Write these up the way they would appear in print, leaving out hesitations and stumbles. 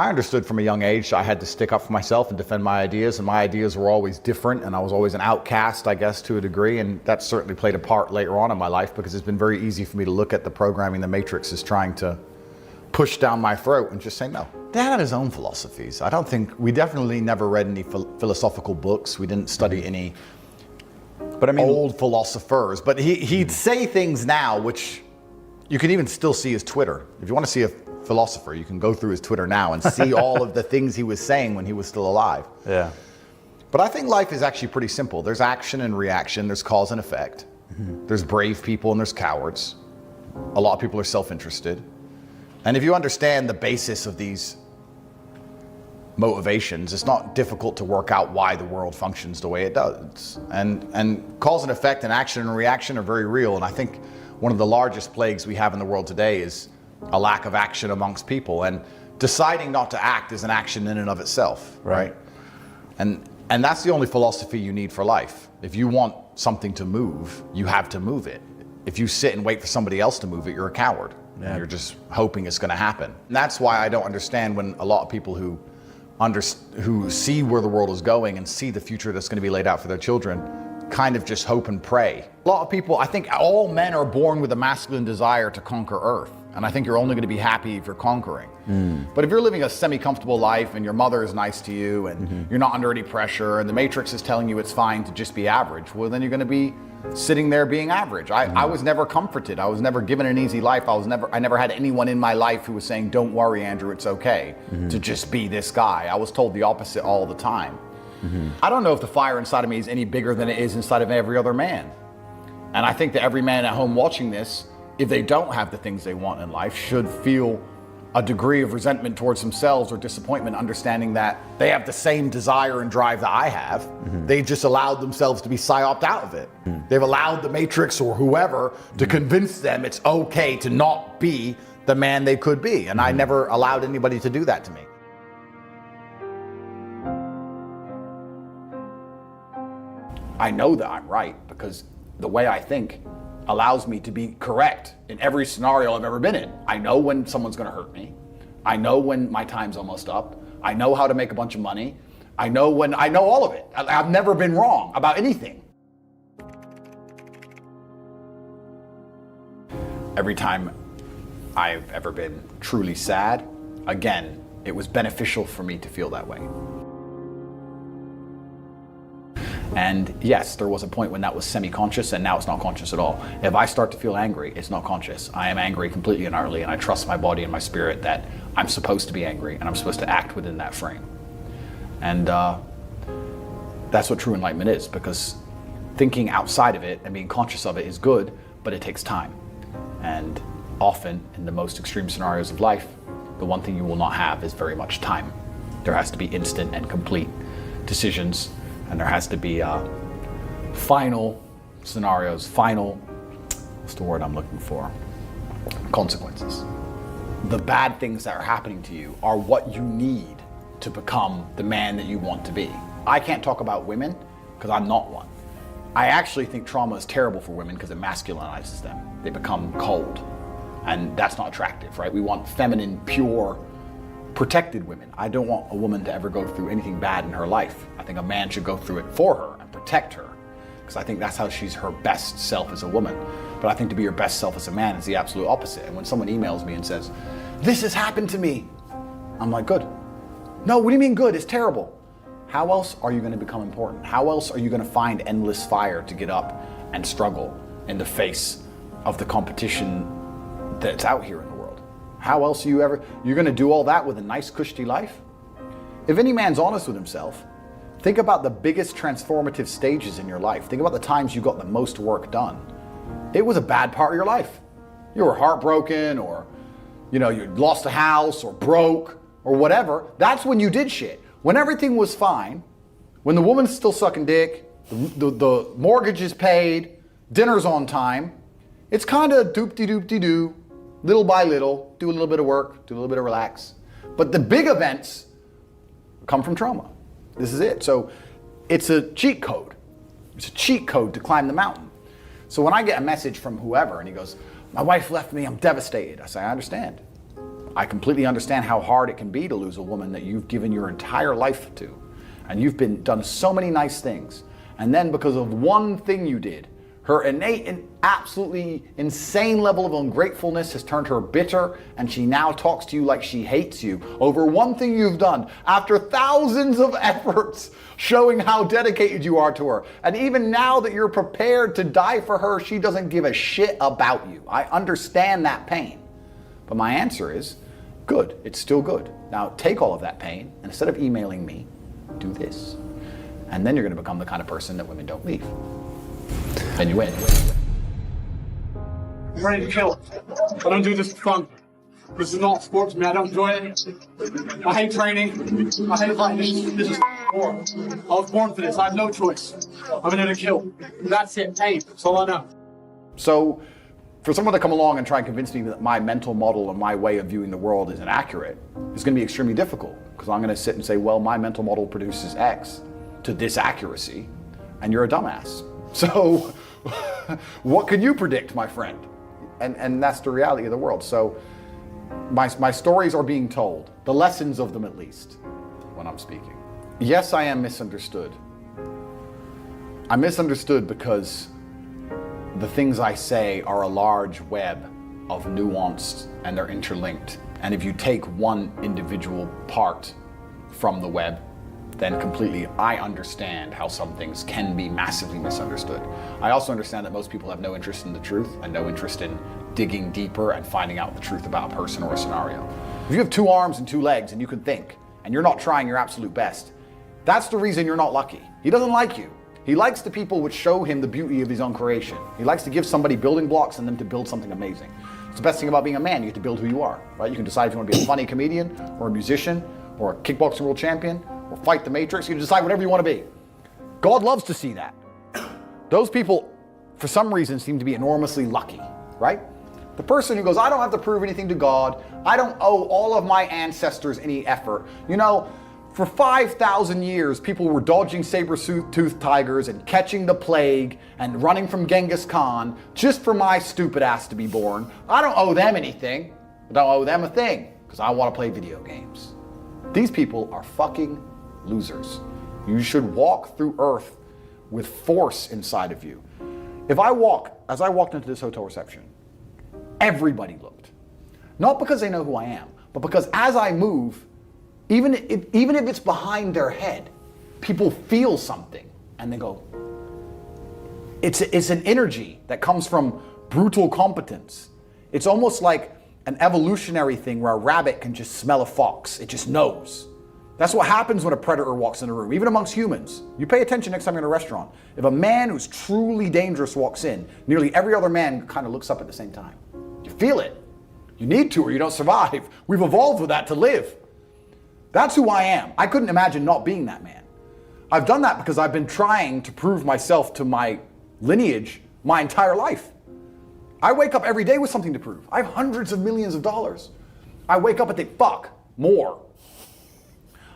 I understood from a young age I had to stick up for myself and defend my ideas, and my ideas were always different, and I was always an outcast, I guess, to a degree, and that certainly played a part later on in my life because it's been very easy for me to look at the programming the Matrix is trying to push down my throat and just say no. Dad had his own philosophies. We definitely never read any philosophical books. We didn't study any old philosophers, but he'd say things now which you can even still see his Twitter. If you want to see a philosopher, you can go through his Twitter now and see all of the things he was saying when he was still alive. Yeah. But I think life is actually pretty simple. There's action and reaction, there's cause and effect. There's brave people and there's cowards. A lot of people are self-interested. And if you understand the basis of these motivations, it's not difficult to work out why the world functions the way it does. And cause and effect and action and reaction are very real. And I think one of the largest plagues we have in the world today is a lack of action amongst people, and deciding not to act is an action in and of itself, right? And that's the only philosophy you need for life. If you want something to move, you have to move it. If you sit and wait for somebody else to move it, you're a coward. And you're just hoping it's gonna happen. And that's why I don't understand when a lot of people who see where the world is going and see the future that's gonna be laid out for their children kind of just hope and pray. A lot of people, I think all men are born with a masculine desire to conquer Earth. And I think you're only going to be happy if you're conquering. But if you're living a semi-comfortable life and your mother is nice to you and you're not under any pressure and the Matrix is telling you it's fine to just be average, well, then you're going to be sitting there being average. I was never comforted. I was never given an easy life. I never had anyone in my life who was saying, don't worry, Andrew, it's okay to just be this guy. I was told the opposite all the time. I don't know if the fire inside of me is any bigger than it is inside of every other man. And I think that every man at home watching this, if they don't have the things they want in life, should feel a degree of resentment towards themselves or disappointment, understanding that they have the same desire and drive that I have. They just allowed themselves to be psyoped out of it. They've allowed the Matrix or whoever to convince them it's okay to not be the man they could be. And I never allowed anybody to do that to me. I know that I'm right because the way I think allows me to be correct in every scenario I've ever been in. I know when someone's gonna hurt me. I know when my time's almost up. I know how to make a bunch of money. I know all of it. I've never been wrong about anything. Every time I've ever been truly sad, again, it was beneficial for me to feel that way. And yes, there was a point when that was semi-conscious, and now it's not conscious at all. If I start to feel angry, it's not conscious. I am angry completely and utterly, and I trust my body and my spirit that I'm supposed to be angry and I'm supposed to act within that frame. And that's what true enlightenment is, because thinking outside of it and being conscious of it is good, but it takes time. And often, in the most extreme scenarios of life, the one thing you will not have is very much time. There has to be instant and complete decisions, and there has to be final scenarios, what's the word I'm looking for? Consequences. The bad things that are happening to you are what you need to become the man that you want to be. I can't talk about women because I'm not one. I actually think trauma is terrible for women because it masculinizes them. They become cold, and that's not attractive, right? We want feminine, pure, protected women. I don't want a woman to ever go through anything bad in her life. I think a man should go through it for her and protect her, because I think that's how she's her best self as a woman. But I think to be your best self as a man is the absolute opposite. And when someone emails me and says, "This has happened to me," I'm like, good. No, what do you mean good? It's terrible. How else are you going to become important? How else are you going to find endless fire to get up and struggle in the face of the competition that's out here in the world? How else you're going to do all that with a nice cushy life? If any man's honest with himself, think about the biggest transformative stages in your life. Think about the times you got the most work done. It was a bad part of your life. You were heartbroken, or you lost a house, or broke, or whatever. That's when you did shit. When everything was fine, when the woman's still sucking dick, the mortgage is paid, dinner's on time, it's kind of doop-de-doop-de-doo, little by little, do a little bit of work, do a little bit of relax. But the big events come from trauma. This is it. So it's a cheat code. It's a cheat code to climb the mountain. So when I get a message from whoever and he goes, "My wife left me, I'm devastated," I say, "I understand. I completely understand how hard it can be to lose a woman that you've given your entire life to. And you've done so many nice things. And then because of one thing you did, her innate and absolutely insane level of ungratefulness has turned her bitter, and she now talks to you like she hates you over one thing you've done after thousands of efforts showing how dedicated you are to her. And even now that you're prepared to die for her, she doesn't give a shit about you. I understand that pain. But my answer is, good, it's still good. Now take all of that pain, and instead of emailing me, do this. And then you're gonna become the kind of person that women don't leave. And you win. I'm ready to kill. I don't do this for fun. This is not sport to me. I don't enjoy it. I hate training. I hate lightning. This is war. I was born for this. I have no choice. I'm in there to kill. That's it. Pain. That's all I know. So, for someone to come along and try and convince me that my mental model and my way of viewing the world is inaccurate, it's going to be extremely difficult, because I'm going to sit and say, well, my mental model produces X to this accuracy, and you're a dumbass. So, what can you predict, my friend? And that's the reality of the world. So, my stories are being told, the lessons of them at least, when I'm speaking. Yes, I am misunderstood. I'm misunderstood because the things I say are a large web of nuance, and they're interlinked. And if you take one individual part from the web, then completely I understand how some things can be massively misunderstood. I also understand that most people have no interest in the truth and no interest in digging deeper and finding out the truth about a person or a scenario. If you have 2 arms and 2 legs and you can think, and you're not trying your absolute best, that's the reason you're not lucky. He doesn't like you. He likes the people which show him the beauty of his own creation. He likes to give somebody building blocks and them to build something amazing. It's the best thing about being a man. You get to build who you are, right? You can decide if you want to be a funny comedian or a musician or a kickboxing world champion or fight the Matrix. You can decide whatever you want to be. God loves to see that. Those people, for some reason, seem to be enormously lucky, right? The person who goes, I don't have to prove anything to God. I don't owe all of my ancestors any effort. You know, for 5,000 years, people were dodging saber-toothed tigers and catching the plague and running from Genghis Khan just for my stupid ass to be born. I don't owe them anything. I don't owe them a thing because I want to play video games. These people are fucking losers. You should walk through earth with force inside of you. As I walked into this hotel reception, everybody looked. Not because they know who I am, but because as I move, even if it's behind their head, people feel something and they go, it's an energy that comes from brutal competence. It's almost like an evolutionary thing where a rabbit can just smell a fox. It just knows. That's what happens when a predator walks in a room, even amongst humans. You pay attention next time you're in a restaurant. If a man who's truly dangerous walks in, nearly every other man kind of looks up at the same time. You feel it. You need to or you don't survive. We've evolved with that to live. That's who I am. I couldn't imagine not being that man. I've done that because I've been trying to prove myself to my lineage my entire life. I wake up every day with something to prove. I have hundreds of millions of dollars. I wake up and think, fuck, more.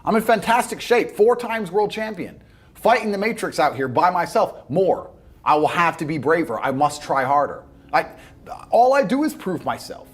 I'm in fantastic shape, 4 times world champion. Fighting the Matrix out here by myself, more. I will have to be braver. I must try harder. All I do is prove myself.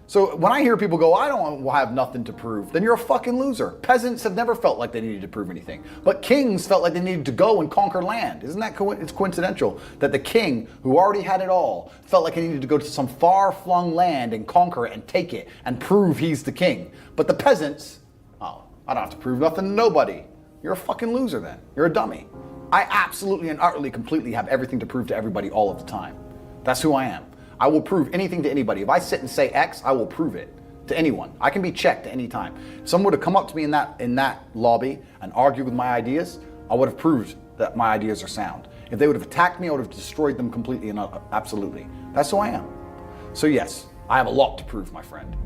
So when I hear people go, I don't have nothing to prove, then you're a fucking loser. Peasants have never felt like they needed to prove anything. But kings felt like they needed to go and conquer land. Isn't that it's coincidental that the king, who already had it all, felt like he needed to go to some far-flung land and conquer it and take it and prove he's the king. But the peasants, oh, I don't have to prove nothing to nobody. You're a fucking loser then. You're a dummy. I absolutely and utterly completely have everything to prove to everybody all of the time. That's who I am. I will prove anything to anybody. If I sit and say X, I will prove it to anyone. I can be checked at any time. If someone would have come up to me in that lobby and argued with my ideas, I would have proved that my ideas are sound. If they would have attacked me, I would have destroyed them completely and absolutely. That's who I am. So yes, I have a lot to prove, my friend.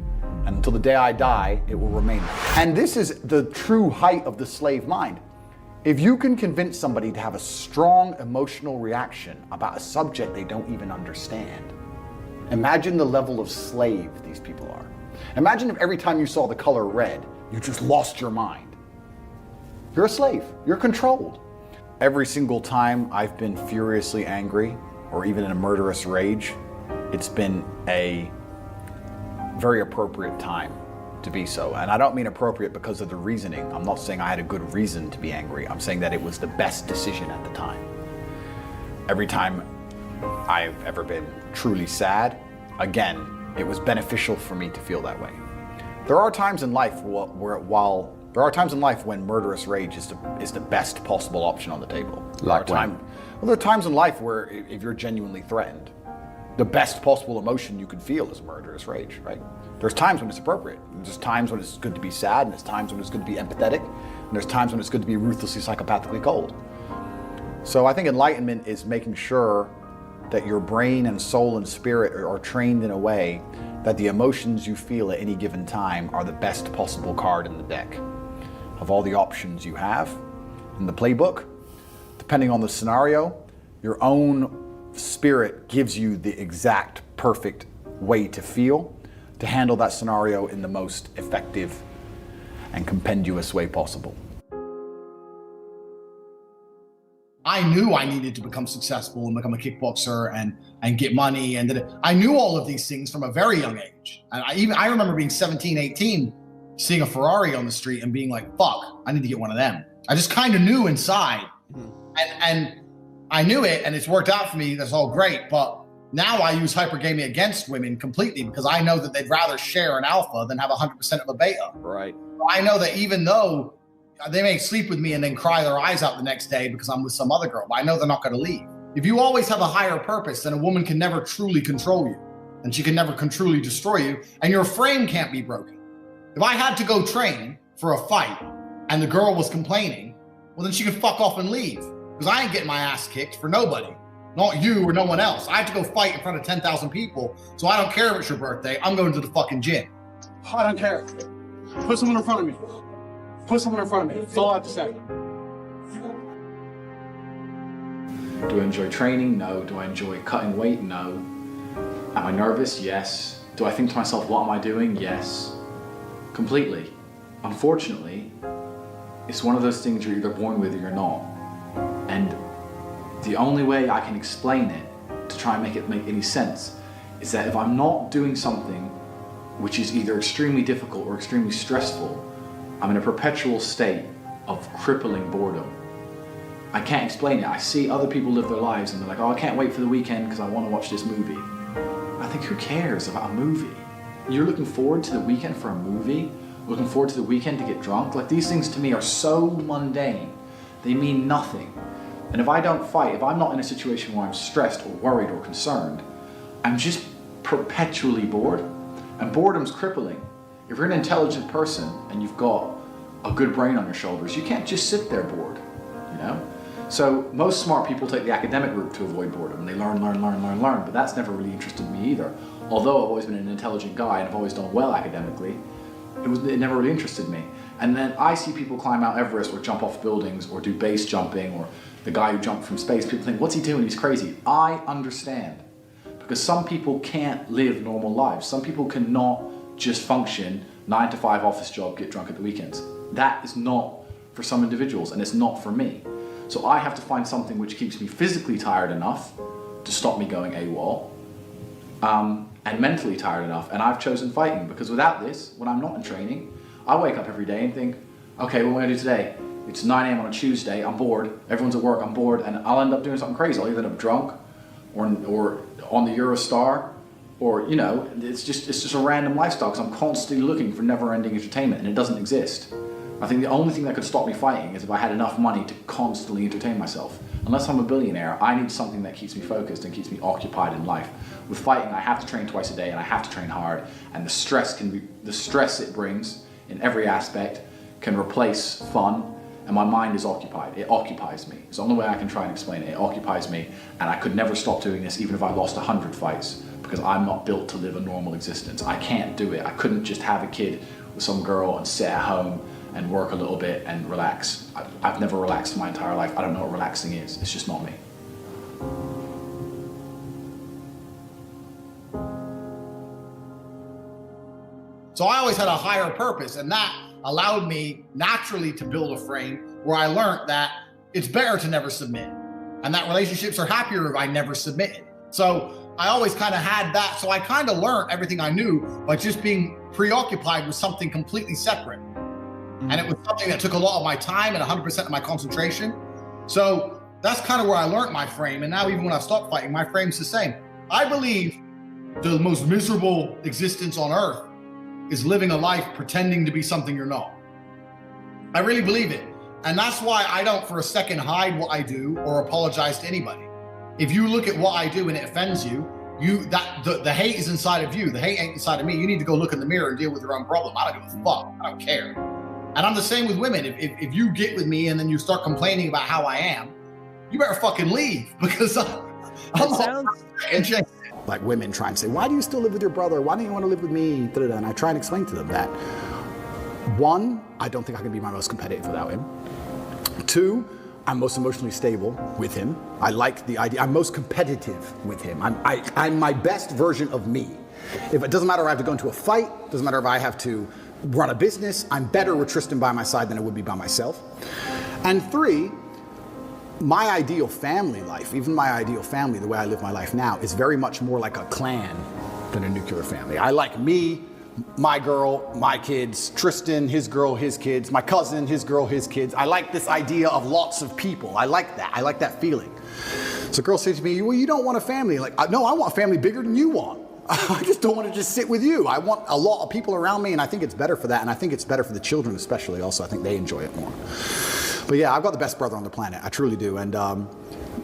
And until the day I die, it will remain that. And this is the true height of the slave mind. If you can convince somebody to have a strong emotional reaction about a subject they don't even understand, imagine the level of slave these people are. Imagine if every time you saw the color red, you just lost your mind. You're a slave. You're controlled. Every single time I've been furiously angry or even in a murderous rage, it's been a very appropriate time to be so. And I don't mean appropriate because of the reasoning. I'm not saying I had a good reason to be angry. I'm saying that it was the best decision at the time. Every time I've ever been truly sad, again, it was beneficial for me to feel that way. There are times in life when murderous rage is the best possible option on the table. There are times in life where if you're genuinely threatened, the best possible emotion you can feel is murderous rage, right? There's times when it's appropriate. There's times when it's good to be sad, and there's times when it's good to be empathetic, and there's times when it's good to be ruthlessly psychopathically cold. So I think enlightenment is making sure that your brain and soul and spirit are trained in a way that the emotions you feel at any given time are the best possible card in the deck. Of all the options you have in the playbook, depending on the scenario, your own spirit gives you the exact perfect way to feel to handle that scenario in the most effective and compendious way possible. I knew I needed to become successful and become a kickboxer and get money. And I knew all of these things from a very young age. And I remember being 17, 18, seeing a Ferrari on the street and being like, fuck, I need to get one of them. I just kind of knew inside. And I knew it, and it's worked out for me. That's all great. But now I use hypergamia against women completely because I know that they'd rather share an alpha than have 100% of a beta. Right. I know that even though they may sleep with me and then cry their eyes out the next day because I'm with some other girl, but I know they're not going to leave. If you always have a higher purpose, then a woman can never truly control you, and she can never truly destroy you, and your frame can't be broken. If I had to go train for a fight and the girl was complaining, well, then she could fuck off and leave because I ain't getting my ass kicked for nobody, not you or no one else. I have to go fight in front of 10,000 people, so I don't care if it's your birthday. I'm going to the fucking gym. I don't care. Put someone in front of me. Put someone in front of me. That's all I have to say. Do I enjoy training? No. Do I enjoy cutting weight? No. Am I nervous? Yes. Do I think to myself, what am I doing? Yes. Completely. Unfortunately, it's one of those things you're either born with or you're not. And the only way I can explain it to try and make it make any sense is that if I'm not doing something which is either extremely difficult or extremely stressful, I'm in a perpetual state of crippling boredom. I can't explain it. I see other people live their lives and they're like, oh, I can't wait for the weekend because I want to watch this movie. I think, who cares about a movie? You're looking forward to the weekend for a movie? Looking forward to the weekend to get drunk? Like, these things to me are so mundane. They mean nothing. And if I don't fight, if I'm not in a situation where I'm stressed or worried or concerned, I'm just perpetually bored. And boredom's crippling. If you're an intelligent person and you've got a good brain on your shoulders, you can't just sit there bored, you know? So most smart people take the academic route to avoid boredom. They learn, but that's never really interested me either. Although I've always been an intelligent guy and I've always done well academically, it never really interested me. And then I see people climb Mount Everest or jump off buildings or do base jumping, or the guy who jumped from space. People think, what's he doing? He's crazy. I understand. Because some people can't live normal lives. Some people cannot just function 9 to 5 office job, get drunk at the weekends. That is not for some individuals, and it's not for me. So I have to find something which keeps me physically tired enough to stop me going AWOL, and mentally tired enough. And I've chosen fighting, because without this, when I'm not in training, I wake up every day and think, okay, what am I gonna do today? It's 9 a.m. on a Tuesday, I'm bored, everyone's at work, I'm bored, and I'll end up doing something crazy. I'll either end up drunk, or on the Eurostar, or, you know, it's just a random lifestyle, because I'm constantly looking for never-ending entertainment, and it doesn't exist. I think the only thing that could stop me fighting is if I had enough money to constantly entertain myself. Unless I'm a billionaire, I need something that keeps me focused and keeps me occupied in life. With fighting, I have to train twice a day, and I have to train hard, and the stress it brings in every aspect can replace fun, and my mind is occupied. It occupies me. It's the only way I can try and explain it. It occupies me, and I could never stop doing this even if I lost 100 fights, because I'm not built to live a normal existence. I can't do it. I couldn't just have a kid with some girl and sit at home and work a little bit and relax. I've never relaxed my entire life. I don't know what relaxing is. It's just not me. So I always had a higher purpose, and that allowed me naturally to build a frame where I learned that it's better to never submit, and that relationships are happier if I never submitted. So I always kind of had that. So I kind of learned everything I knew by just being preoccupied with something completely separate. And it was something that took a lot of my time and 100% of my concentration. So that's kind of where I learned my frame. And now even when I stop fighting, my frame's the same. I believe the most miserable existence on earth is living a life pretending to be something you're not. I really believe it. And that's why I don't for a second hide what I do or apologize to anybody. If you look at what I do and it offends you, the hate is inside of you. The hate ain't inside of me. You need to go look in the mirror and deal with your own problem. I don't give a fuck. I don't care. And I'm the same with women. If you get with me and then you start complaining about how I am, you better fucking leave, because I'm like women try and say, why do you still live with your brother? Why don't you want to live with me? Da-da-da. And I try and explain to them that, one, I don't think I can be my most competitive without him. Two, I'm most emotionally stable with him. I like the idea. I'm most competitive with him. I'm my best version of me. If it doesn't matter if I have to go into a fight, doesn't matter if I have to run a business, I'm better with Tristan by my side than I would be by myself. And three, my ideal family life, even my ideal family, the way I live my life now, is very much more like a clan than a nuclear family. I like me, my girl, my kids, Tristan, his girl, his kids, my cousin, his girl, his kids. I like this idea of lots of people. I like that. I like that feeling. So girls say to me, well, you don't want a family. Like, no, I want a family bigger than you want. I just don't want to just sit with you. I want a lot of people around me, and I think it's better for that. And I think it's better for the children especially also. I think they enjoy it more. But yeah, I've got the best brother on the planet. I truly do. And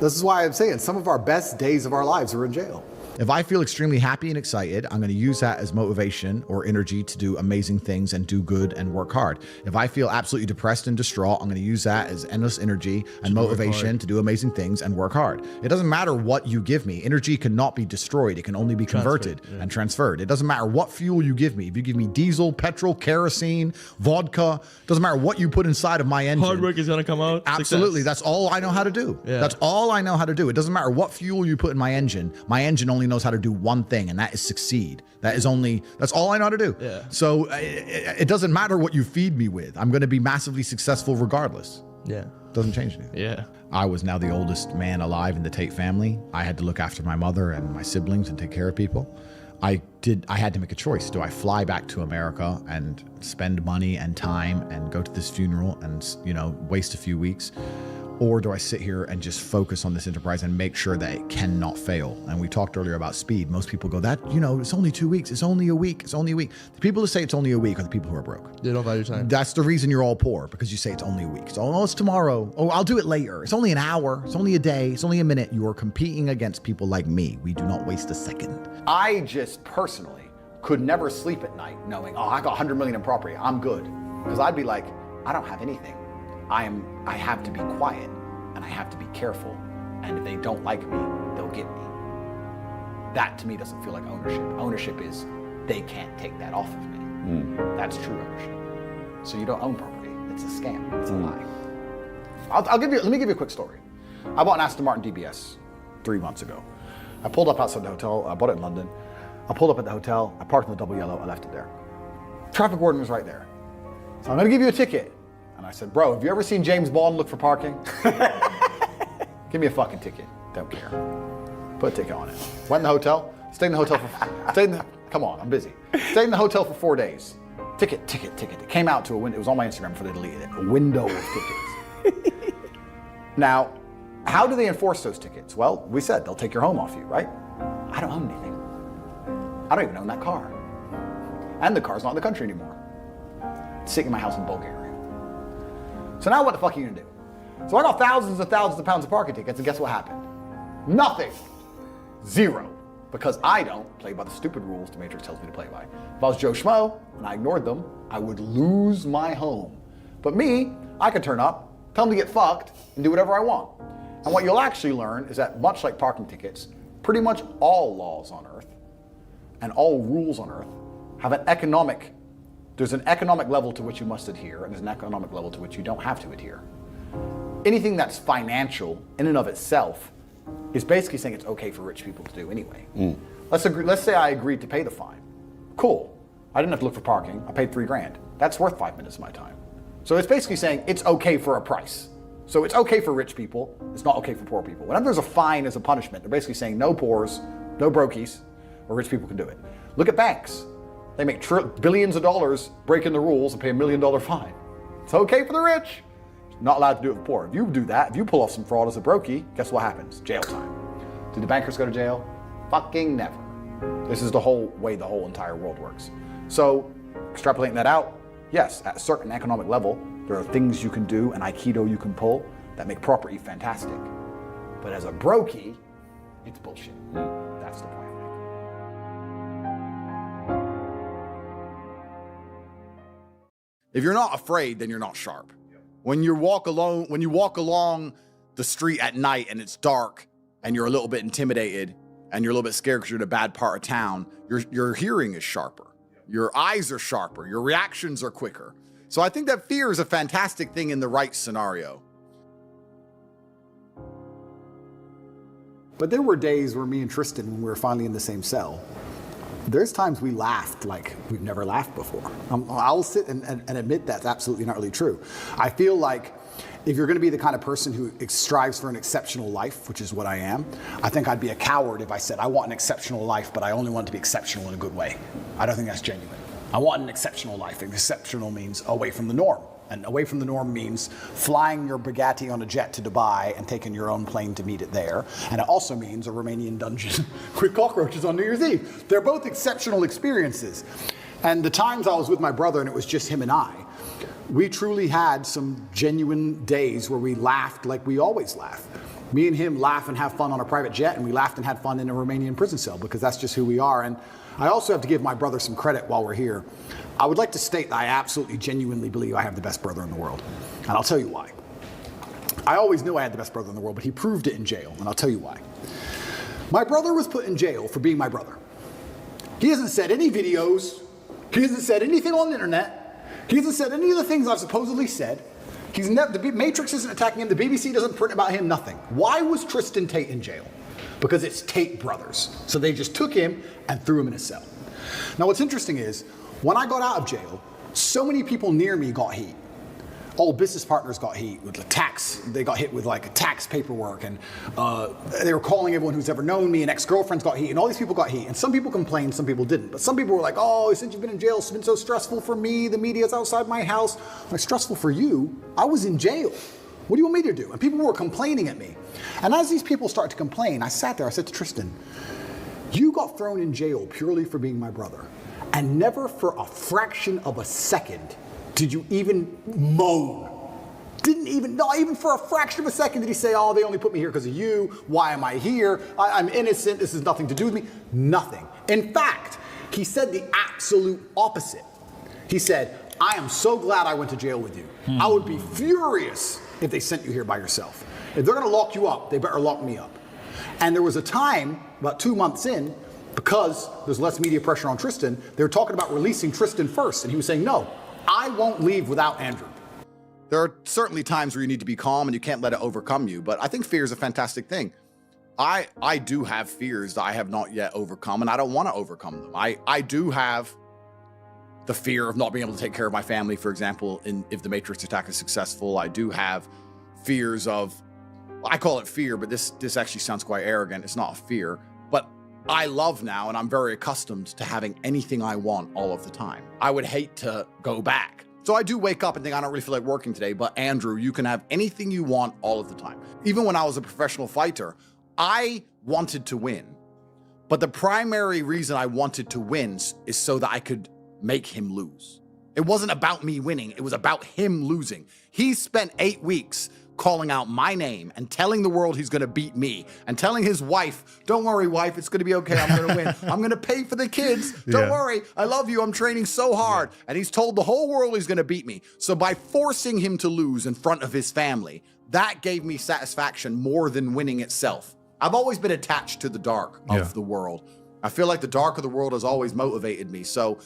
this is why I'm saying some of our best days of our lives are in jail. If I feel extremely happy and excited, I'm going to use that as motivation or energy to do amazing things and do good and work hard. If I feel absolutely depressed and distraught, I'm going to use that as endless energy and motivation to do amazing things and work hard. It doesn't matter what you give me. Energy cannot be destroyed. It can only be converted and transferred. It doesn't matter what fuel you give me. If you give me diesel, petrol, kerosene, vodka, doesn't matter what you put inside of my engine. Hard work is going to come out. Absolutely. That's all I know how to do. Yeah. That's all I know how to do. It doesn't matter what fuel you put in my engine. My engine only knows how to do one thing, and that is succeed. That's all I know how to do. Yeah. So it doesn't matter what you feed me with. I'm going to be massively successful regardless. Yeah. Doesn't change anything. Yeah. I was now the oldest man alive in the Tate family. I had to look after my mother and my siblings and take care of people. I had to make a choice. Do I fly back to America and spend money and time and go to this funeral and, waste a few weeks? Or do I sit here and just focus on this enterprise and make sure that it cannot fail? And we talked earlier about speed. Most people go, it's only 2 weeks. It's only a week. It's only a week. The people who say it's only a week are the people who are broke. They don't value time. That's the reason you're all poor, because you say it's only a week. So, it's tomorrow. Oh, I'll do it later. It's only an hour. It's only a day. It's only a minute. You are competing against people like me. We do not waste a second. I just personally could never sleep at night knowing, I got 100 million in property. I'm good. Because I'd be like, I don't have anything. I have to be quiet and I have to be careful. And if they don't like me, they'll get me. That to me doesn't feel like ownership. Ownership is they can't take that off of me. That's true ownership. So you don't own property. It's a scam. It's a lie. Let me give you a quick story. I bought an Aston Martin DBS 3 months ago. I pulled up outside the hotel. I bought it in London. I pulled up at the hotel. I parked in the double yellow. I left it there. Traffic warden was right there. So I'm going to give you a ticket. And I said, bro, have you ever seen James Bond look for parking? Give me a fucking ticket. Don't care. Put a ticket on it. Went in the hotel. Stayed in the hotel come on, I'm busy. Stayed in the hotel for 4 days. Ticket. It came out to a window. It was on my Instagram before they deleted it. A window of tickets. Now, how do they enforce those tickets? Well, we said they'll take your home off you, right? I don't own anything. I don't even own that car. And the car's not in the country anymore. It's sitting in my house in Bulgaria. So now what the fuck are you gonna do? So I got thousands and thousands of pounds of parking tickets, and guess what happened? Nothing. Zero. Because I don't play by the stupid rules the Matrix tells me to play by. If I was Joe Schmo and I ignored them, I would lose my home. But me, I could turn up, tell them to get fucked, and do whatever I want. And what you'll actually learn is that much like parking tickets, pretty much all laws on Earth and all rules on Earth have there's an economic level to which you must adhere, and there's an economic level to which you don't have to adhere. Anything that's financial in and of itself is basically saying it's okay for rich people to do anyway. Let's say I agreed to pay the fine. Cool. I didn't have to look for parking. I paid $3,000. That's worth 5 minutes of my time. So it's basically saying it's okay for a price. So it's okay for rich people. It's not okay for poor people. Whenever there's a fine as a punishment, they're basically saying no poors, No brokies, or rich people can do it. Look at banks. They make billions of dollars breaking the rules and pay $1 million fine. It's okay for the rich. Not allowed to do it for the poor. If you do that, if you pull off some fraud as a brokey, guess what happens? Jail time. Do the bankers go to jail? Fucking never. This is the whole way the whole entire world works. So, extrapolating that out, yes, at a certain economic level, there are things you can do and Aikido you can pull that make property fantastic. But as a brokey, it's bullshit. That's the point I'm making. If you're not afraid, then you're not sharp. When you walk along the street at night and it's dark and you're a little bit intimidated and you're a little bit scared because you're in a bad part of town, your hearing is sharper. Your eyes are sharper. Your reactions are quicker. So I think that fear is a fantastic thing in the right scenario. But there were days where me and Tristan, when we were finally in the same cell, there's times we laughed like we've never laughed before. I'll sit and admit that's absolutely not really true. I feel like if you're going to be the kind of person who strives for an exceptional life, which is what I am, I think I'd be a coward if I said I want an exceptional life, but I only want it to be exceptional in a good way. I don't think that's genuine. I want an exceptional life. And exceptional means away from the norm. And away from the norm means flying your Bugatti on a jet to Dubai and taking your own plane to meet it there. And it also means a Romanian dungeon with cockroaches on New Year's Eve. They're both exceptional experiences. And the times I was with my brother and it was just him and I, we truly had some genuine days where we laughed like we always laugh. Me and him laugh and have fun on a private jet, and we laughed and had fun in a Romanian prison cell because that's just who we are. And I also have to give my brother some credit while we're here. I would like to state that I absolutely genuinely believe I have the best brother in the world. And I'll tell you why. I always knew I had the best brother in the world, but he proved it in jail, and I'll tell you why. My brother was put in jail for being my brother. He hasn't said any videos. He hasn't said anything on the internet. He hasn't said any of the things I've supposedly said. The Matrix isn't attacking him. The BBC doesn't print about him, nothing. Why was Tristan Tate in jail? Because it's Tate brothers. So they just took him and threw him in a cell. Now what's interesting is, when I got out of jail, so many people near me got heat. Old business partners got heat with the tax. They got hit with like tax paperwork, and they were calling everyone who's ever known me, and ex-girlfriends got heat, and all these people got heat. And some people complained, some people didn't. But some people were like, oh, since you've been in jail, it's been so stressful for me. The media's outside my house. I'm like, stressful for you? I was in jail. What do you want me to do? And people were complaining at me. And as these people started to complain, I sat there, I said to Tristan, you got thrown in jail purely for being my brother. And never for a fraction of a second did you even moan. Not even for a fraction of a second did he say, oh, they only put me here because of you. Why am I here? I'm innocent. This has nothing to do with me. Nothing. In fact, he said the absolute opposite. He said, I am so glad I went to jail with you. I would be furious if they sent you here by yourself. If they're going to lock you up, they better lock me up. And there was a time, about 2 months in, because there's less media pressure on Tristan, they were talking about releasing Tristan first. And he was saying, no, I won't leave without Andrew. There are certainly times where you need to be calm and you can't let it overcome you, but I think fear is a fantastic thing. I do have fears that I have not yet overcome, and I don't want to overcome them. I do have the fear of not being able to take care of my family, for example, if the Matrix attack is successful. I do have fears of, I call it fear, but this actually sounds quite arrogant. It's not a fear, but I love now, and I'm very accustomed to having anything I want all of the time. I would hate to go back. So I do wake up and think, I don't really feel like working today, but Andrew, you can have anything you want all of the time. Even when I was a professional fighter, I wanted to win. But the primary reason I wanted to win is so that I could make him lose. It wasn't about me winning, it was about him losing. He spent 8 weeks calling out my name and telling the world he's gonna beat me, and telling his wife, don't worry wife, it's gonna be okay, I'm gonna win. I'm gonna pay for the kids, don't worry, I love you, I'm training so hard. And he's told the whole world he's gonna beat me. So by forcing him to lose in front of his family, that gave me satisfaction more than winning itself. I've always been attached to the dark of the world. I feel like the dark of the world has always motivated me. So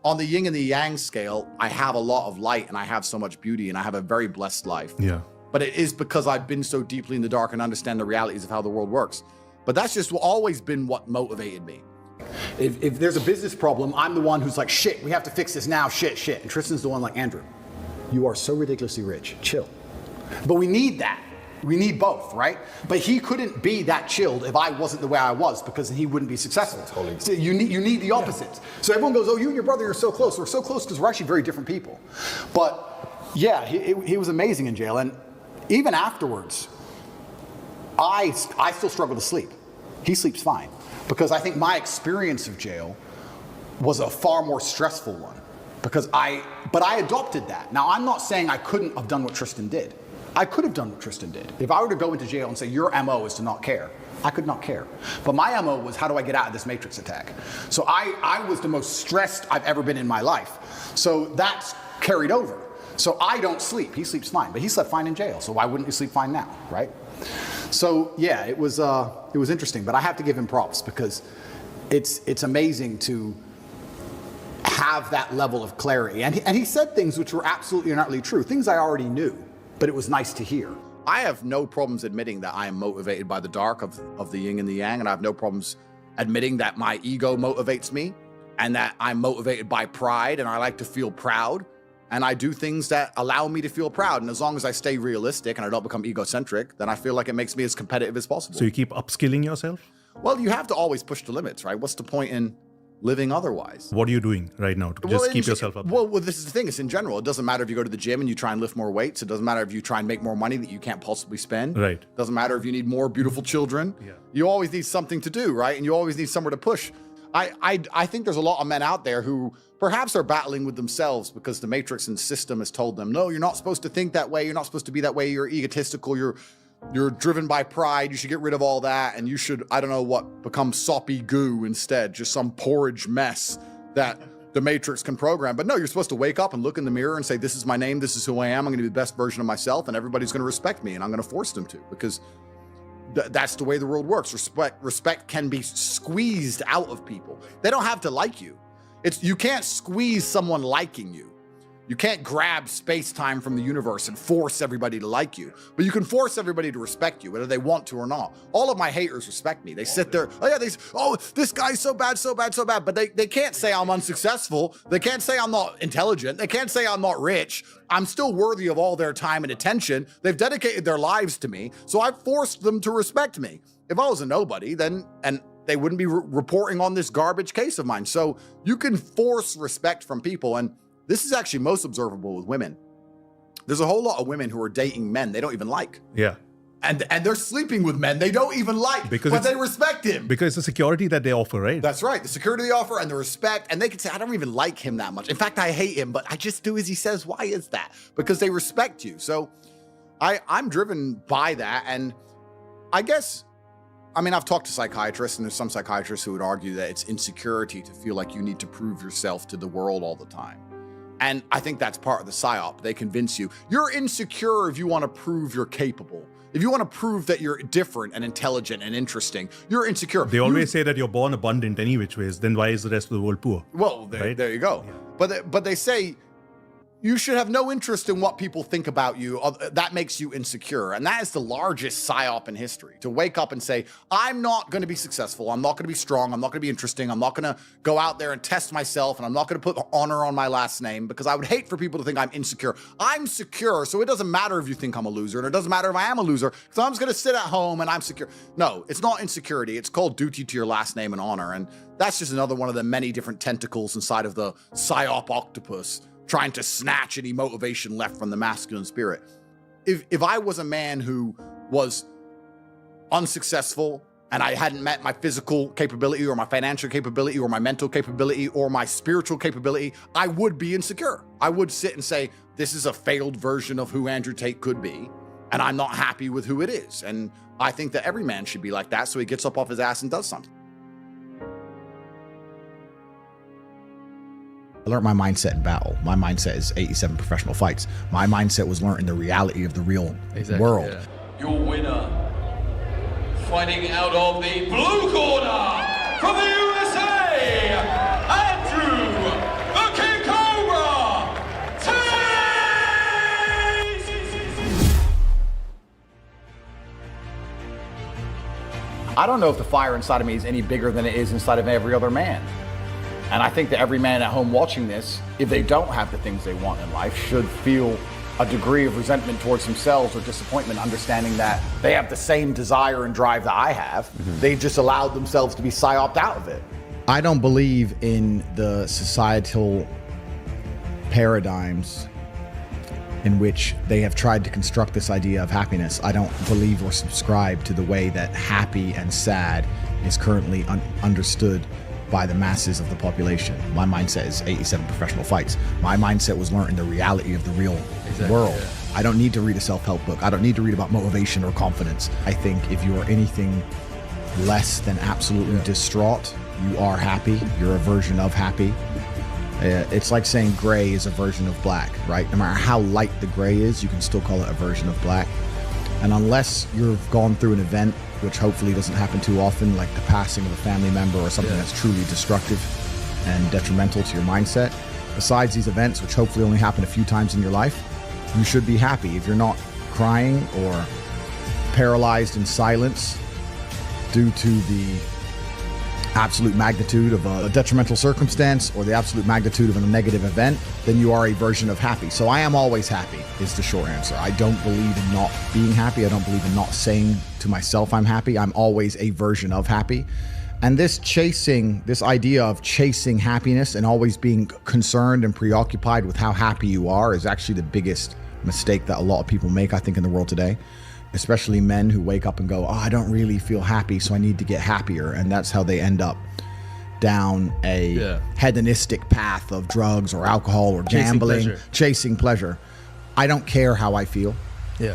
on the yin and the yang scale, I have a lot of light and I have so much beauty and I have a very blessed life. Yeah. But it is because I've been so deeply in the dark and understand the realities of how the world works. But that's just always been what motivated me. If there's a business problem, I'm the one who's like, shit, we have to fix this now, shit. And Tristan's the one like, Andrew, you are so ridiculously rich, chill. But we need that. We need both, right? But he couldn't be that chilled if I wasn't the way I was, because he wouldn't be successful. Totally. So you need the opposites. So everyone goes, oh, you and your brother are so close. We're so close because we're actually very different people. But yeah, he was amazing in jail. And even afterwards, I still struggle to sleep. He sleeps fine, because I think my experience of jail was a far more stressful one, but I adopted that. Now, I'm not saying I couldn't have done what Tristan did. I could have done what Tristan did. If I were to go into jail and say, your MO is to not care, I could not care. But my MO was, how do I get out of this matrix attack? So I was the most stressed I've ever been in my life. So that's carried over. So I don't sleep. He sleeps fine, but he slept fine in jail. So why wouldn't he sleep fine now, right? So yeah, it was interesting, but I have to give him props, because it's amazing to have that level of clarity. And he said things which were absolutely and utterly true, things I already knew, but it was nice to hear. I have no problems admitting that I am motivated by the dark of the yin and the yang, and I have no problems admitting that my ego motivates me, and that I'm motivated by pride, and I like to feel proud, and I do things that allow me to feel proud. And as long as I stay realistic and I don't become egocentric, then I feel like it makes me as competitive as possible. So you keep upskilling yourself? Well, you have to always push the limits, right? What's the point in living otherwise? What are you doing right now to just keep yourself up? Well, this is the thing. It's in general. It doesn't matter if you go to the gym and you try and lift more weights. It doesn't matter if you try and make more money that you can't possibly spend. Right. It doesn't matter if you need more beautiful children. Yeah. You always need something to do, right? And you always need somewhere to push. I think there's a lot of men out there who perhaps are battling with themselves because the matrix and system has told them, no, you're not supposed to think that way. You're not supposed to be that way. You're egotistical. You're driven by pride. You should get rid of all that. And you should, I don't know what, become soppy goo instead, just some porridge mess that the matrix can program. But no, you're supposed to wake up and look in the mirror and say, this is my name. This is who I am. I'm going to be the best version of myself, and everybody's going to respect me, and I'm going to force them to, because that's the way the world works. Respect can be squeezed out of people. They don't have to like you. You can't squeeze someone liking you. You can't grab space-time from the universe and force everybody to like you, but you can force everybody to respect you, whether they want to or not. All of my haters respect me. They sit there, this guy's so bad, so bad, so bad, but they can't say I'm unsuccessful. They can't say I'm not intelligent. They can't say I'm not rich. I'm still worthy of all their time and attention. They've dedicated their lives to me, so I've forced them to respect me. If I was a nobody, then they wouldn't be reporting on this garbage case of mine. So you can force respect from people, and this is actually most observable with women. There's a whole lot of women who are dating men they don't even like. Yeah. And they're sleeping with men they don't even like, but they respect him. Because it's the security that they offer, right? That's right. The security they offer and the respect. And they can say, I don't even like him that much. In fact, I hate him, but I just do as he says. Why is that? Because they respect you. So I'm driven by that. And I guess, I've talked to psychiatrists, and there's some psychiatrists who would argue that it's insecurity to feel like you need to prove yourself to the world all the time. And I think that's part of the psyop. They convince you, you're insecure if you want to prove you're capable. If you want to prove that you're different and intelligent and interesting, you're insecure. They always say that you're born abundant any which ways, then why is the rest of the world poor? Well, there you go. Yeah. But they say you should have no interest in what people think about you. That makes you insecure. And that is the largest psyop in history. To wake up and say, I'm not going to be successful. I'm not going to be strong. I'm not going to be interesting. I'm not going to go out there and test myself. And I'm not going to put honor on my last name, because I would hate for people to think I'm insecure. I'm secure. So it doesn't matter if you think I'm a loser. And it doesn't matter if I am a loser, because I'm just going to sit at home and I'm secure. No, it's not insecurity. It's called duty to your last name and honor. And that's just another one of the many different tentacles inside of the psyop octopus, trying to snatch any motivation left from the masculine spirit. If I was a man who was unsuccessful and I hadn't met my physical capability or my financial capability or my mental capability or my spiritual capability, I would be insecure. I would sit and say, this is a failed version of who Andrew Tate could be, and I'm not happy with who it is. And I think that every man should be like that, so he gets up off his ass and does something. I learned my mindset in battle. My mindset is 87 professional fights. My mindset was learned in the reality of the real world. Yeah. Your winner, fighting out of the blue corner from the USA, Andrew the King Cobra Tate! I don't know if the fire inside of me is any bigger than it is inside of every other man. And I think that every man at home watching this, if they don't have the things they want in life, should feel a degree of resentment towards themselves or disappointment, understanding that they have the same desire and drive that I have. They just allowed themselves to be psyoped out of it. I don't believe in the societal paradigms in which they have tried to construct this idea of happiness. I don't believe or subscribe to the way that happy and sad is currently understood by the masses of the population. My mindset is 87 professional fights. My mindset was learning the reality of the real world. I don't need to read a self-help book. I don't need to read about motivation or confidence. I think if you are anything less than absolutely distraught, you are happy. You're a version of happy. It's like saying gray is a version of black, right? No matter how light the gray is, you can still call it a version of black. And unless you've gone through an event, which hopefully doesn't happen too often, like the passing of a family member or something that's truly destructive and detrimental to your mindset, besides these events, which hopefully only happen a few times in your life, you should be happy. If you're not crying or paralyzed in silence due to the absolute magnitude of a detrimental circumstance or the absolute magnitude of a negative event, then you are a version of happy. So I am always happy is the short answer. I don't believe in not being happy. I don't believe in not saying to myself I'm happy. I'm always a version of happy. And this idea of chasing happiness and always being concerned and preoccupied with how happy you are is actually the biggest mistake that a lot of people make, I think, in the world today. Especially men who wake up and go, oh, I don't really feel happy, so I need to get happier. And that's how they end up down a hedonistic path of drugs or alcohol or gambling, chasing pleasure. I don't care how I feel.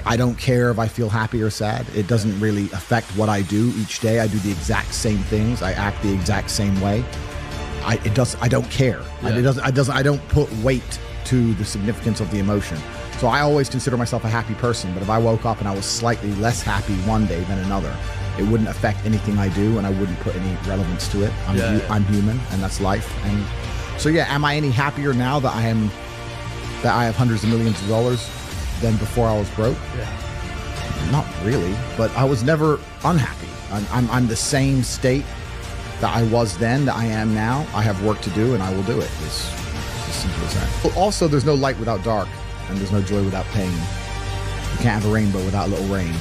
I don't care if I feel happy or sad. It doesn't really affect what I do each day. I do the exact same things. I act the exact same way. I don't care. I don't put weight to the significance of the emotion. So I always consider myself a happy person, but if I woke up and I was slightly less happy one day than another, it wouldn't affect anything I do and I wouldn't put any relevance to it. I'm human and that's life. And so am I any happier now that I have hundreds of millions of dollars than before I was broke? Not really, but I was never unhappy. I'm the same state that I was then that I am now. I have work to do and I will do it. It's as simple as that. Also, there's no light without dark. And there's no joy without pain. You can't have a rainbow without a little rain.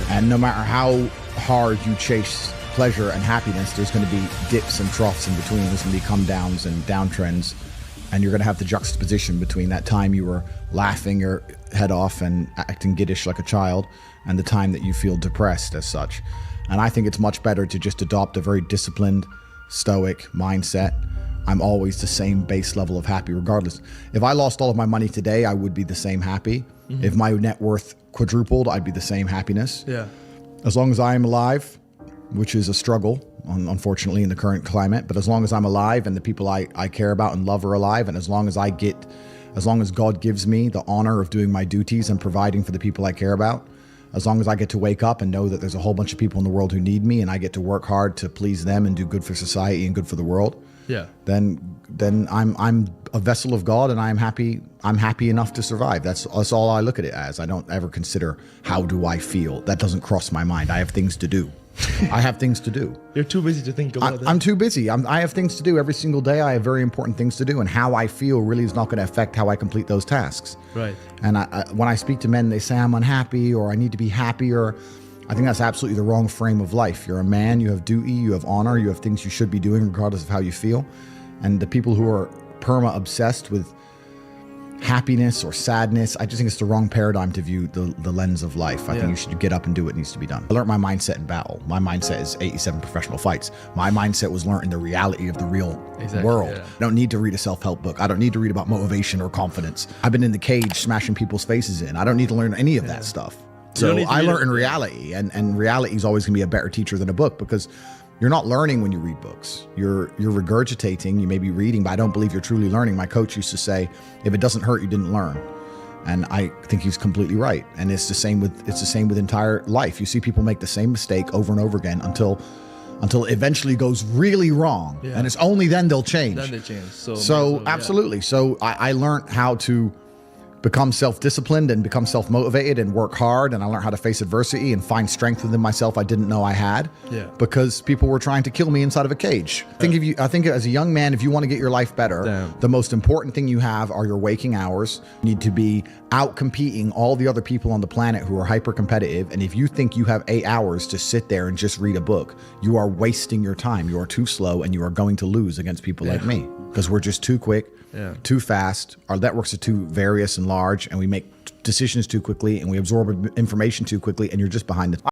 And no matter how hard you chase pleasure and happiness, there's going to be dips and troughs in between. There's going to be come downs and downtrends. And you're going to have the juxtaposition between that time you were laughing your head off and acting giddish like a child and the time that you feel depressed as such. And I think it's much better to just adopt a very disciplined, stoic mindset. I'm always the same base level of happy regardless. If I lost all of my money today, I would be the same happy. If my net worth quadrupled, I'd be the same happiness. As long as I am alive, which is a struggle, unfortunately, in the current climate, but as long as I'm alive and the people I care about and love are alive, and as long as God gives me the honor of doing my duties and providing for the people I care about, as long as I get to wake up and know that there's a whole bunch of people in the world who need me and I get to work hard to please them and do good for society and good for the world, then I'm a vessel of God and I'm happy enough to survive. That's all I look at it as. I don't ever consider how do I feel. That doesn't cross my mind. I have things to do. I have things to do. You're too busy to think about that. I'm too busy. I have things to do every single day. I have very important things to do, and how I feel really is not going to affect how I complete those tasks. Right. And when I speak to men, they say I'm unhappy or I need to be happier. I think that's absolutely the wrong frame of life. You're a man, you have duty, you have honor, you have things you should be doing regardless of how you feel. And the people who are perma-obsessed with happiness or sadness, I just think it's the wrong paradigm to view the lens of life. I think you should get up and do what needs to be done. I learned my mindset in battle. My mindset is 87 professional fights. My mindset was learning the reality of the real world. I don't need to read a self-help book. I don't need to read about motivation or confidence. I've been in the cage smashing people's faces in. I don't need to learn any of that stuff. So I learned in reality, and reality is always going to be a better teacher than a book, because you're not learning when you read books. You're regurgitating. You may be reading, but I don't believe you're truly learning. My coach used to say, if it doesn't hurt, you didn't learn. And I think he's completely right. And it's the same with entire life. You see people make the same mistake over and over again until it eventually goes really wrong. And it's only then they'll change. Then they change. So absolutely. So I learned how to become self-disciplined and become self-motivated and work hard, and I learned how to face adversity and find strength within myself I didn't know I had. Yeah. Because people were trying to kill me inside of a cage. I think as a young man, if you want to get your life better, the most important thing you have are your waking hours. You need to be out competing all the other people on the planet who are hyper competitive. And if you think you have 8 hours to sit there and just read a book, you are wasting your time. You are too slow, and you are going to lose against people like me, because we're just too quick. Too fast. Our networks are too various and large, and we make decisions too quickly, and we absorb information too quickly, and you're just behind the